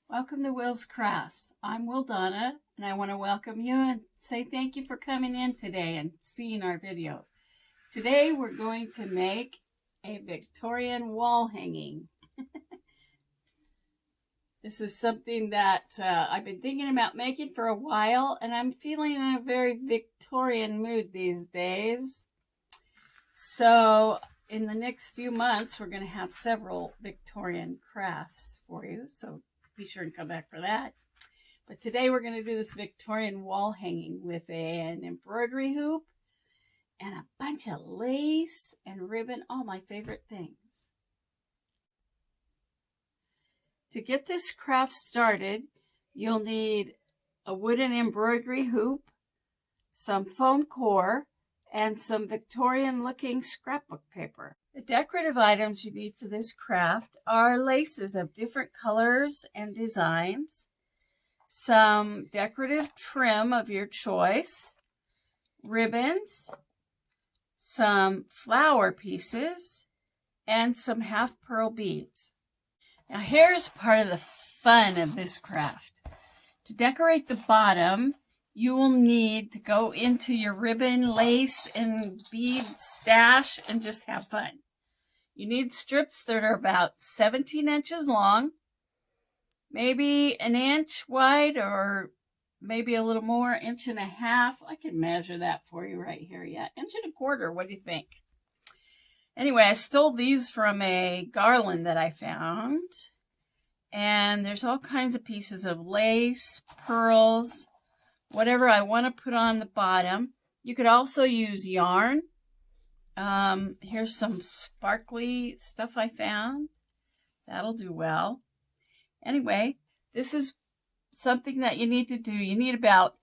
Welcome to Will's Crafts. I'm Will Donna, and I want to welcome you and say thank you for coming in today and seeing our video. Today we're going to make a Victorian wall hanging. This is something that I've been thinking about making for a while, and I'm feeling in a very Victorian mood these days. So in the next few months, we're going to have several Victorian crafts for you. So be sure to come back for that. But today we're going to do this Victorian wall hanging with an embroidery hoop and a bunch of lace and ribbon, all my favorite things. To get this craft started, you'll need a wooden embroidery hoop, some foam core, and some Victorian looking scrapbook paper. The decorative items you need for this craft are laces of different colors and designs, some decorative trim of your choice, ribbons, some flower pieces, and some half pearl beads. Now here's part of the fun of this craft. To decorate the bottom, you will need to go into your ribbon, lace, and bead stash and just have fun. You need strips that are about 17 inches long, maybe an inch wide, or maybe a little more, 1.5 inches. I can measure that for you right here. Yeah, 1.25 inches. What do you think? Anyway, I stole these from a garland that I found. And there's all kinds of pieces of lace, pearls, whatever I want to put on the bottom. You could also use yarn. Here's some sparkly stuff I found. That'll do well. Anyway, this is something that you need to do. You need about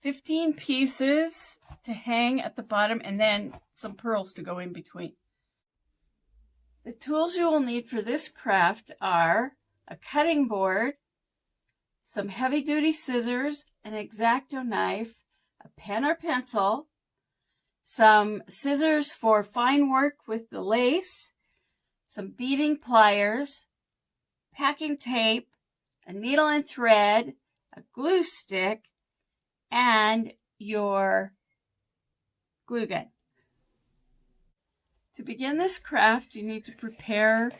15 pieces to hang at the bottom and then some pearls to go in between. The tools you will need for this craft are a cutting board, some heavy-duty scissors, an X-Acto knife, a pen or pencil, some scissors for fine work with the lace, some beading pliers, packing tape, a needle and thread, a glue stick, and your glue gun. To begin this craft, you need to prepare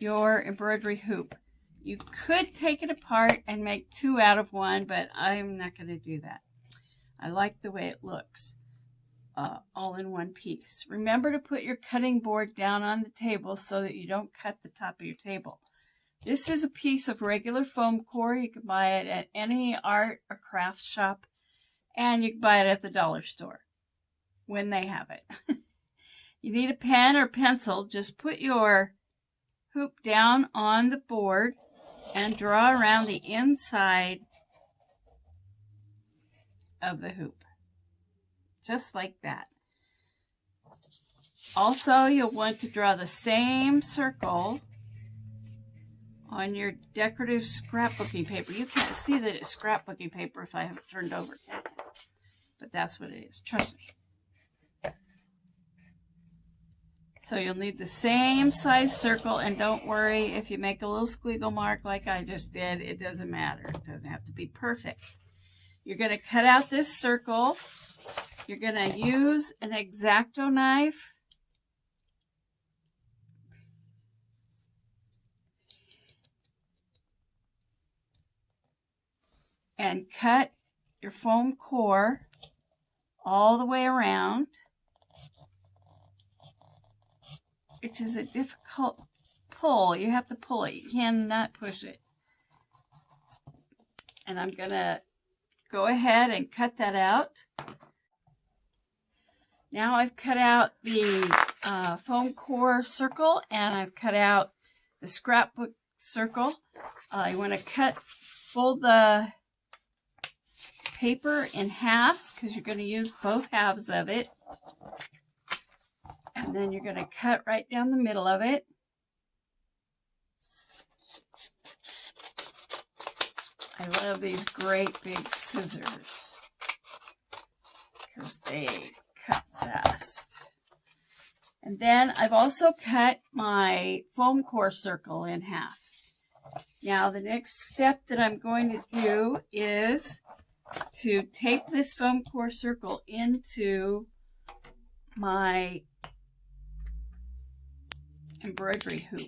your embroidery hoop. You could take it apart and make two out of one, but I'm not going to do that. I like the way it looks, all in one piece. Remember to put your cutting board down on the table so that you don't cut the top of your table. This is a piece of regular foam core. You can buy it at any art or craft shop, and you can buy it at the dollar store when they have it. You need a pen or pencil. Just put your hoop down on the board and draw around the inside of the hoop, just like that. Also, you'll want to draw the same circle on your decorative scrapbooking paper. You can't see that it's scrapbooking paper if I have it turned over, but that's what it is, trust me. So you'll need the same size circle, and don't worry if you make a little squiggle mark like I just did. It doesn't matter. It doesn't have to be perfect. You're going to cut out this circle. You're going to use an X-Acto knife. And cut your foam core all the way around, which is a difficult pull. You have to pull it. You cannot push it. And I'm going to go ahead and cut that out. Now I've cut out the foam core circle, and I've cut out the scrapbook circle. You want to fold the paper in half because you're going to use both halves of it. And then you're going to cut right down the middle of it. I love these great big scissors because they cut fast. And then I've also cut my foam core circle in half. Now the next step that I'm going to do is to tape this foam core circle into my embroidery hoop.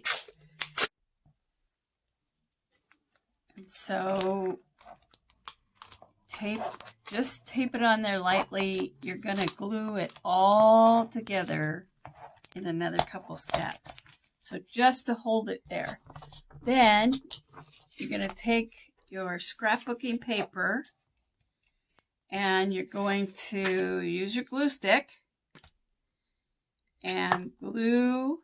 And so just tape it on there lightly. You're going to glue it all together in another couple steps. So just to hold it there. Then you're going to take your scrapbooking paper and you're going to use your glue stick and glue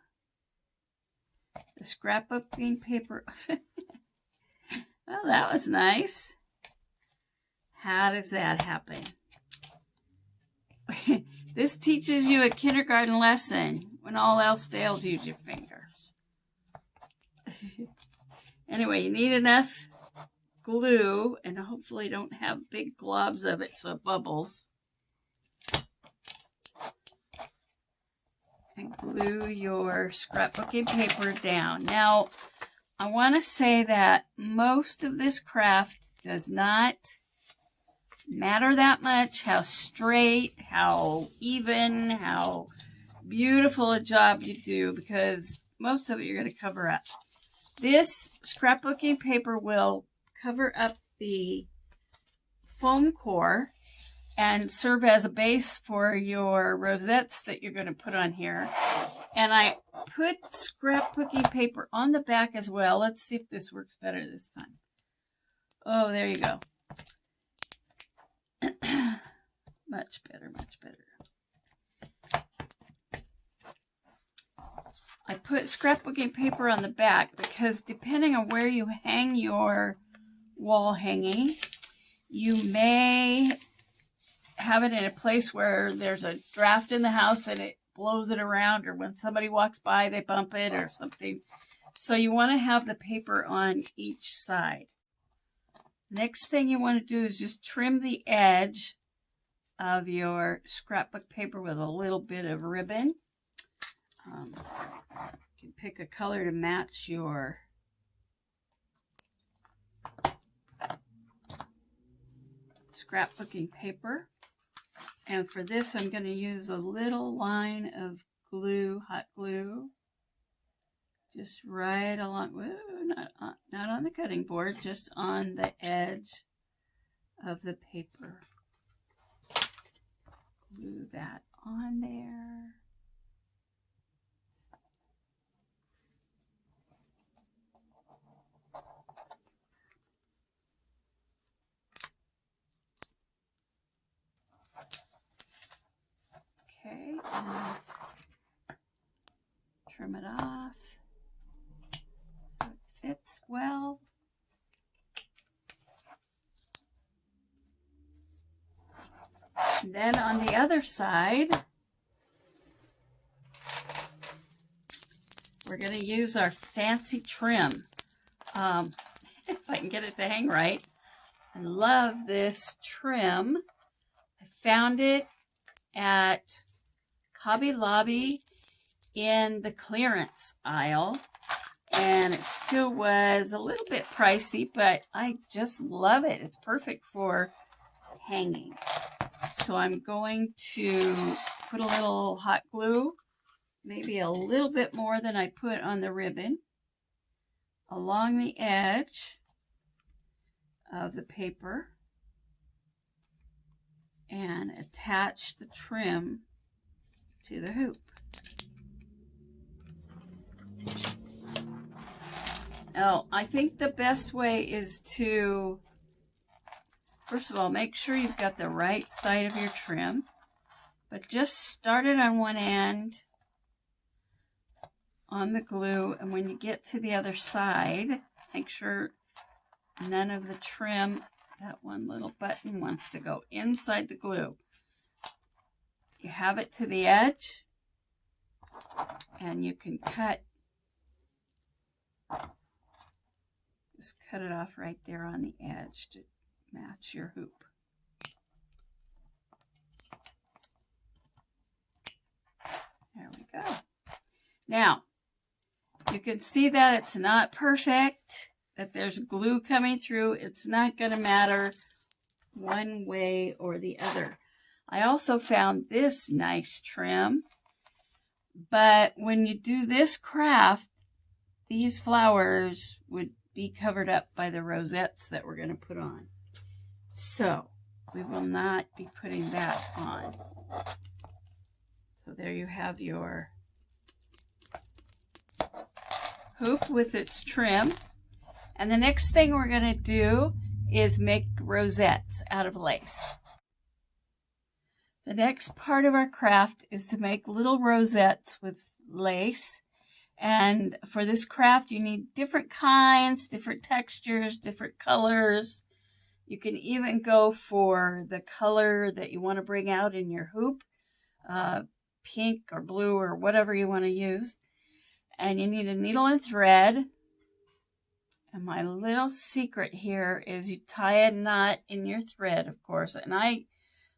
the scrapbooking paper. Well, that was nice. How does that happen? This teaches you a kindergarten lesson. When all else fails, use your fingers. Anyway, you need enough glue, and hopefully don't have big globs of it so it bubbles. And glue your scrapbooking paper down. Now, I want to say that most of this craft does not matter that much how straight, how even, how beautiful a job you do, because most of it you're going to cover up. This scrapbooking paper will cover up the foam core and serve as a base for your rosettes that you're going to put on here. And I put scrapbooking paper on the back as well. Let's see if this works better this time. Oh, there you go. Much better, much better. I put scrapbooking paper on the back because depending on where you hang your wall hanging, you may have it in a place where there's a draft in the house and it blows it around, or when somebody walks by they bump it or something. So you want to have the paper on each side. Next thing you want to do is just trim the edge of your scrapbook paper with a little bit of ribbon. You can pick a color to match your scrapbooking paper. And for this, I'm going to use a little line of glue, hot glue, just right along, whoa, not on the cutting board, just on the edge of the paper. Glue that on there. Okay, and trim it off so it fits well. And then on the other side, we're going to use our fancy trim. If I can get it to hang right. I love this trim. I found it at Hobby Lobby in the clearance aisle, and it still was a little bit pricey, but I just love it. It's perfect for hanging. So I'm going to put a little hot glue, maybe a little bit more than I put on the ribbon, along the edge of the paper, and attach the trim to the hoop. Now, I think the best way is to, first of all, make sure you've got the right side of your trim, but just start it on one end on the glue, and when you get to the other side, make sure none of the trim, that one little button wants to go inside the glue. You have it to the edge, and you can just cut it off right there on the edge to match your hoop. There we go. Now, you can see that it's not perfect. that there's glue coming through. It's not going to matter one way or the other. I also found this nice trim, but when you do this craft, these flowers would be covered up by the rosettes that we're going to put on. So we will not be putting that on. So there you have your hoop with its trim. And the next thing we're going to do is make rosettes out of lace. The next part of our craft is to make little rosettes with lace. And for this craft, you need different kinds, different textures, different colors. You can even go for the color that you want to bring out in your hoop, pink or blue or whatever you want to use. And you need a needle and thread. And my little secret here is you tie a knot in your thread, of course. And I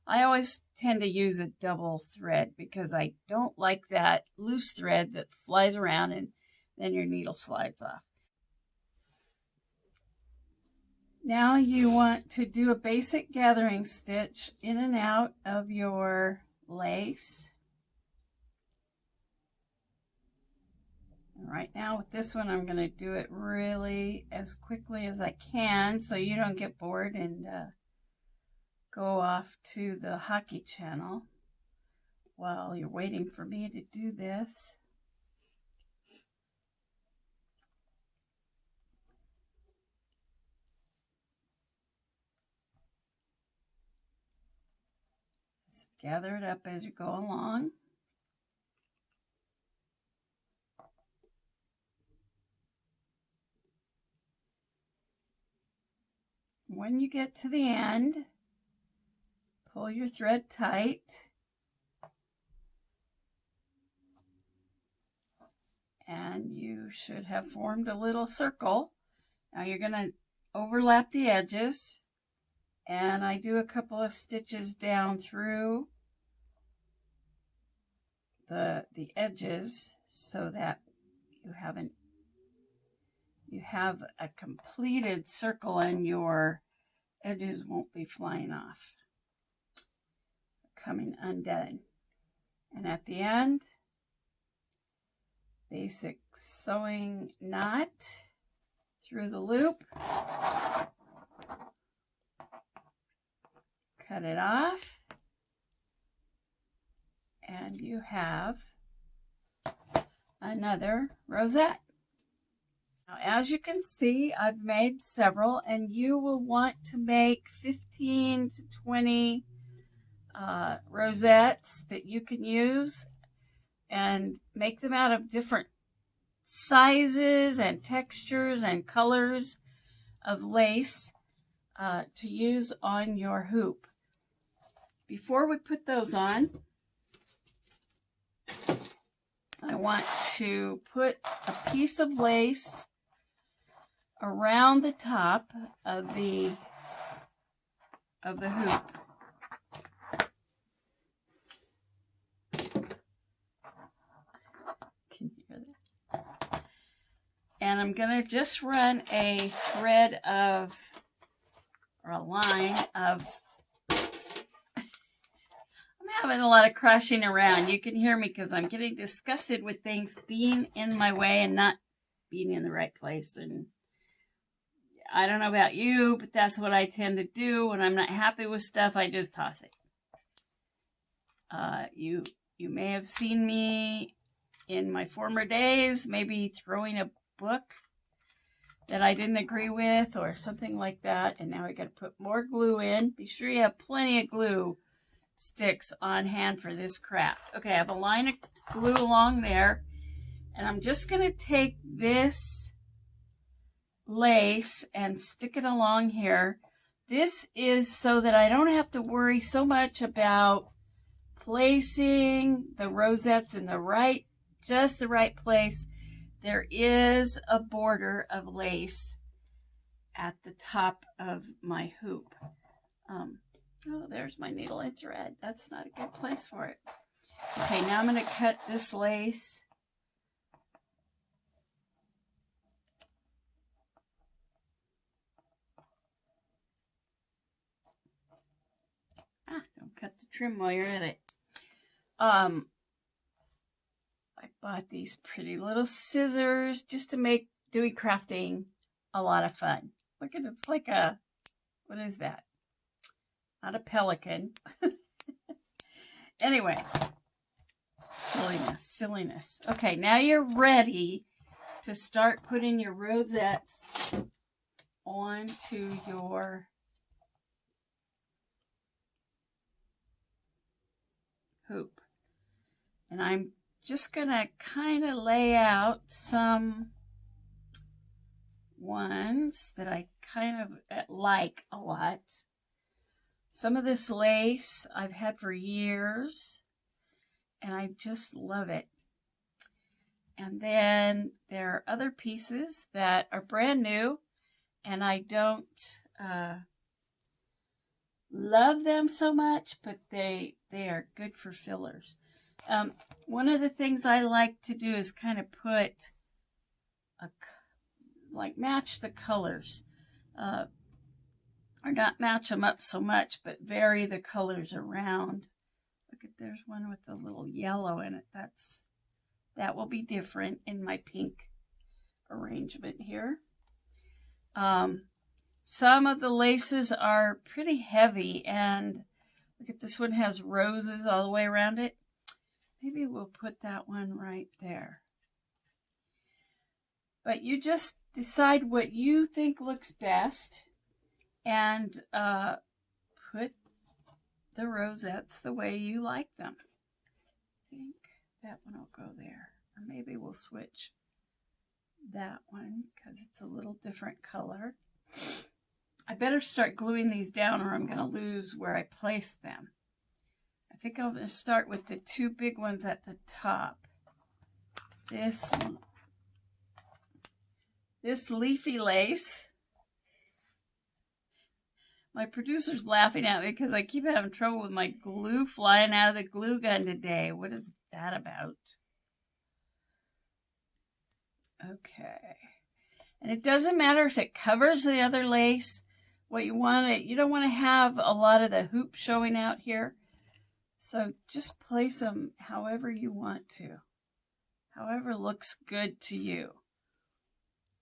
always tend to use a double thread because I don't like that loose thread that flies around and then your needle slides off. Now you want to do a basic gathering stitch in and out of your lace. And right now with this one, I'm going to do it really as quickly as I can so you don't get bored and go off to the hockey channel while you're waiting for me to do this. Just gather it up as you go along. When you get to the end, pull your thread tight and you should have formed a little circle. Now you're going to overlap the edges, and I do a couple of stitches down through the edges so that you have a completed circle and your edges won't be flying off, coming undone. And at the end, basic sewing knot through the loop, cut it off, and you have another rosette. Now, as you can see, I've made several, and you will want to make 15 to 20 rosettes that you can use and make them out of different sizes and textures and colors of lace to use on your hoop. Before we put those on, I want to put a piece of lace around the top of the hoop. Can you hear that? And I'm going to just run a thread or a line of, I'm having a lot of crashing around. You can hear me because I'm getting disgusted with things being in my way and not being in the right place. And I don't know about you, but that's what I tend to do. When I'm not happy with stuff, I just toss it. You may have seen me in my former days, maybe throwing a book that I didn't agree with or something like that. And now I got to put more glue in. Be sure you have plenty of glue sticks on hand for this craft. Okay, I have a line of glue along there, and I'm just going to take this lace and stick it along here. This is so that I don't have to worry so much about placing the rosettes in just the right place. There is a border of lace at the top of my hoop. Oh, there's my needle and thread. That's not a good place for it. Okay, now I'm going to cut this lace cut the trim while you're at it. I bought these pretty little scissors just to make doing crafting a lot of fun. Look at it, it's like a, what is that? Not a pelican. Anyway, silliness. Okay, now you're ready to start putting your rosettes onto your hoop. And I'm just going to kind of lay out some ones that I kind of like a lot. Some of this lace I've had for years, and I just love it. And then there are other pieces that are brand new, and I don't love them so much, but they are good for fillers. One of the things I like to do is kind of put match the colors, or not match them up so much, but vary the colors around. Look at, there's one with a little yellow in it. That will be different in my pink arrangement here. Some of the laces are pretty heavy, and look at this one, has roses all the way around it. Maybe we'll put that one right there. But you just decide what you think looks best and put the rosettes the way you like them. I think that one will go there. Or maybe we'll switch that one because it's a little different color. I better start gluing these down or I'm going to lose where I place them. I think I'm going to start with the two big ones at the top. This leafy lace. My producer's laughing at me because I keep having trouble with my glue flying out of the glue gun today. What is that about? Okay. And it doesn't matter if it covers the other lace. What you don't want to have a lot of the hoop showing out here. So just place them however you want to. However looks good to you.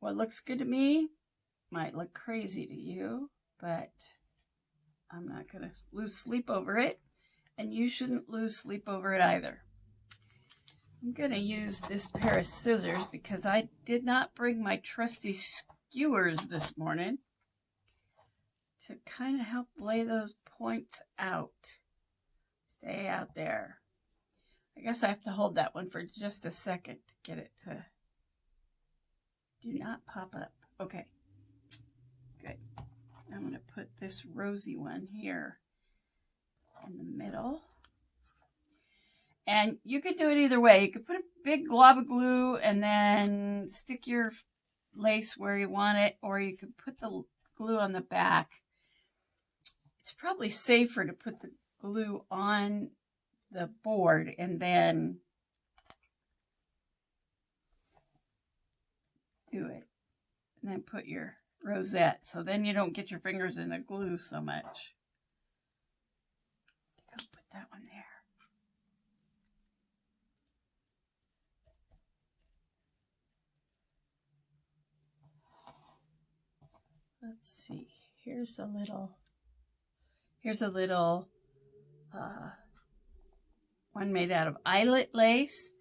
What looks good to me might look crazy to you, but I'm not going to lose sleep over it, and you shouldn't lose sleep over it either. I'm going to use this pair of scissors because I did not bring my trusty skewers this morning to kind of help lay those points out. Stay out there. I guess I have to hold that one for just a second to get it to do not pop up. Okay, good. I'm going to put this rosy one here in the middle. And you could do it either way. You could put a big glob of glue and then stick your lace where you want it, or you could put the glue on the back. It's probably safer to put the glue on the board and then do it. And then put your rosette, so then you don't get your fingers in the glue so much. I think I'll put that one there. Let's see. Here's a little one made out of eyelet lace.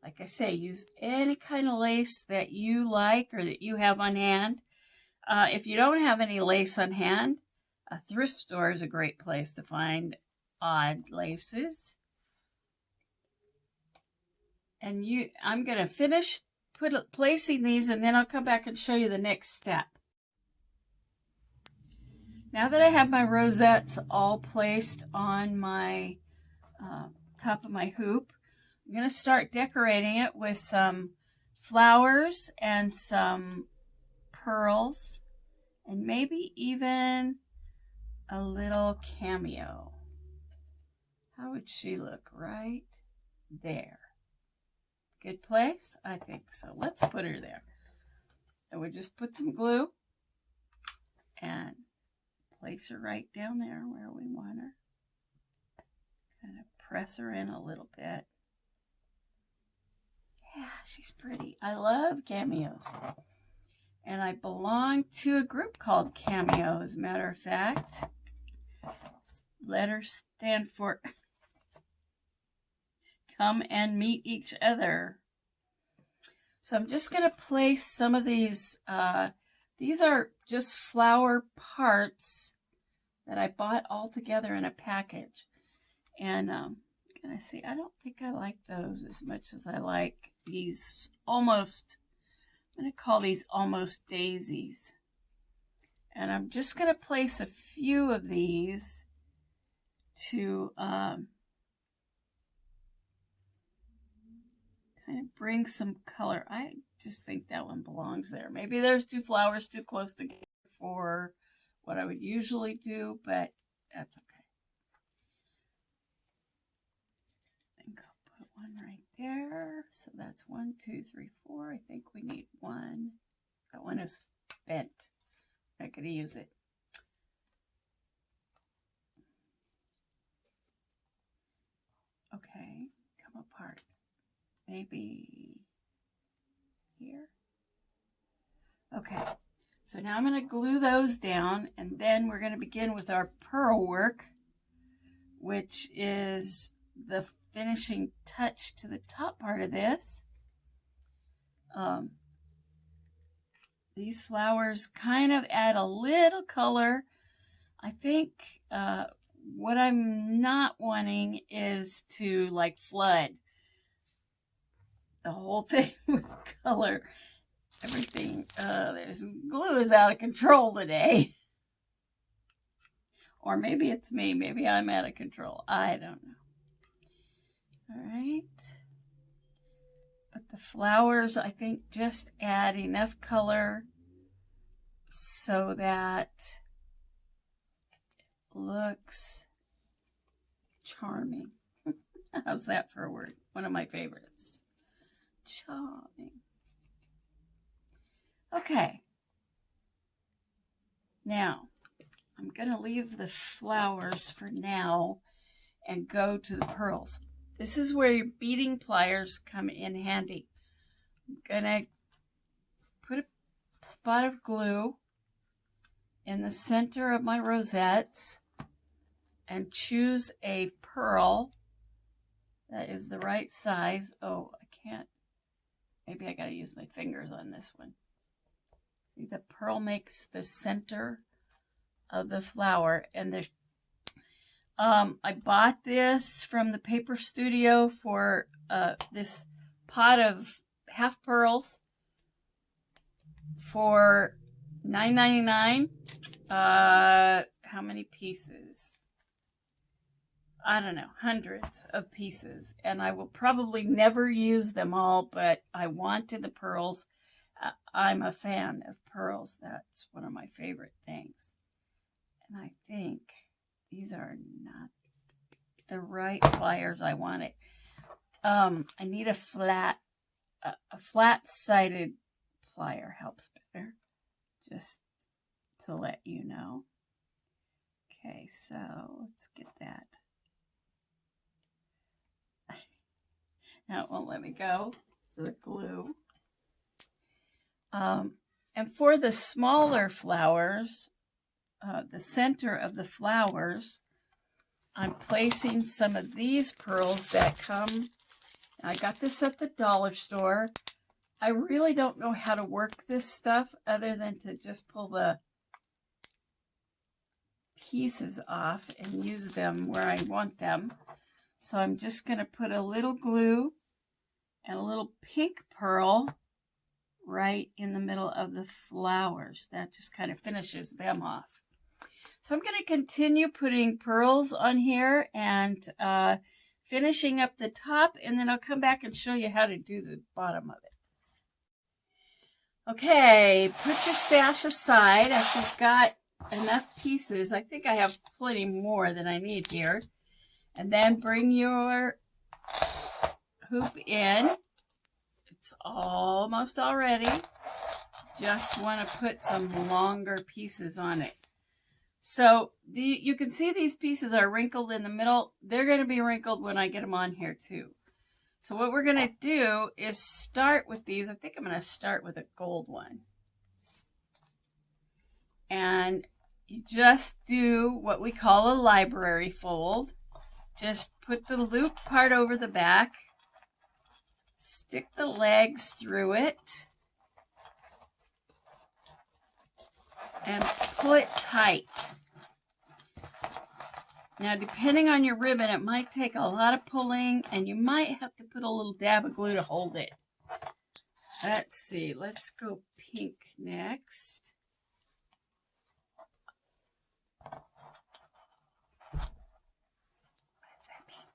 Like I say, use any kind of lace that you like or that you have on hand. If you don't have any lace on hand, a thrift store is a great place to find odd laces. And I'm going to finish placing these, and then I'll come back and show you the next step. Now that I have my rosettes all placed on my top of my hoop, I'm going to start decorating it with some flowers and some pearls and maybe even a little cameo. How would she look right there? Good place? I think so. Let's put her there. And we just put some glue and place her right down there where we want her. Kind of press her in a little bit. Yeah, she's pretty. I love cameos. And I belong to a group called Cameo, as a matter of fact. Letters stand for come and meet each other. So I'm just going to place some of these. These are just flower parts that I bought all together in a package. And can I see? I don't think I like those as much as I like these almost, I'm going to call these almost daisies. And I'm just going to place a few of these to kind of bring some color. I just think that one belongs there. Maybe there's two flowers too close together for what I would usually do, but that's okay. I think I'll put one right there. So that's 1, 2, 3, 4. I think we need one. That one is bent. I'm not going to use it. Okay, come apart. Maybe here. Okay, so now I'm going to glue those down, and then we're going to begin with our pearl work, which is the finishing touch to the top part of this. These flowers kind of add a little color. I think what I'm not wanting is to like flood the whole thing with color. Everything, there's glue is out of control today. Or maybe it's me. Maybe I'm out of control. I don't know. All right. But the flowers, I think, just add enough color so that it looks charming. How's that for a word? One of my favorites. Charming. Okay. Now, I'm going to leave the flowers for now and go to the pearls. This is where your beading pliers come in handy. I'm going to put a spot of glue in the center of my rosettes and choose a pearl that is the right size. Oh, I can't. Maybe I got to use my fingers on this one. See, the pearl makes the center of the flower, and the I bought this from the Paper Studio for this pot of half pearls for $9.99. How many pieces? I don't know, hundreds of pieces, and I will probably never use them all, but I wanted the pearls. I'm a fan of pearls. That's one of my favorite things. And I think these are not the right pliers I wanted. I need a flat-sided plier helps better, just to let you know. Okay, so let's get that. Now it won't let me go. So the glue. And for the smaller flowers, the center of the flowers, I'm placing some of these pearls that come. I got this at the dollar store. I really don't know how to work this stuff other than to just pull the pieces off and use them where I want them. So I'm just going to put a little glue and a little pink pearl right in the middle of the flowers. That just kind of finishes them off. So I'm going to continue putting pearls on here and finishing up the top, and then I'll come back and show you how to do the bottom of it. Okay, put your stash aside after you've got enough pieces. I think I have plenty more than I need here. And then bring your hoop in. It's almost all ready. Just want to put some longer pieces on it. So you can see these pieces are wrinkled in the middle. They're going to be wrinkled when I get them on here too. So what we're going to do is start with these. I think I'm going to start with a gold one. And you just do what we call a library fold. Just put the loop part over the back. Stick the legs through it. And pull it tight. Now, depending on your ribbon, it might take a lot of pulling, and you might have to put a little dab of glue to hold it. Let's see. Let's go pink next. What does that mean?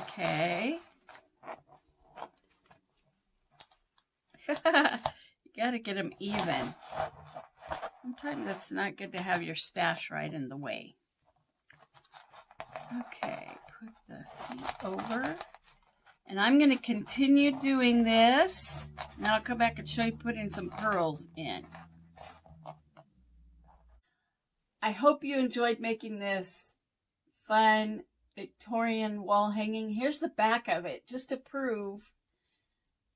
Okay. You got to get them even. Sometimes it's not good to have your stash right in the way. Okay, put the feet over. And I'm going to continue doing this. And then I'll come back and show you putting some pearls in. I hope you enjoyed making this fun Victorian wall hanging. Here's the back of it, just to prove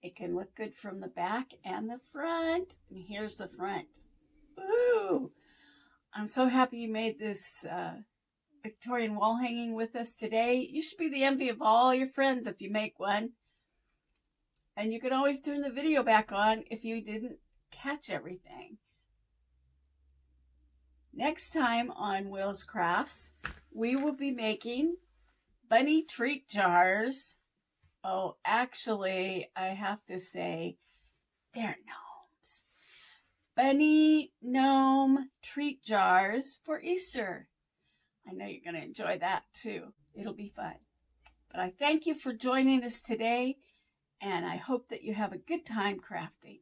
it can look good from the back and the front. And here's the front. Ooh! I'm so happy you made this Victorian wall hanging with us today. You should be the envy of all your friends if you make one. And you can always turn the video back on if you didn't catch everything. Next time on Will's Crafts, we will be making bunny treat jars. Oh, actually, I have to say, they're gnomes. Bunny gnome treat jars for Easter. I know you're going to enjoy that too. It'll be fun. But I thank you for joining us today, and I hope that you have a good time crafting.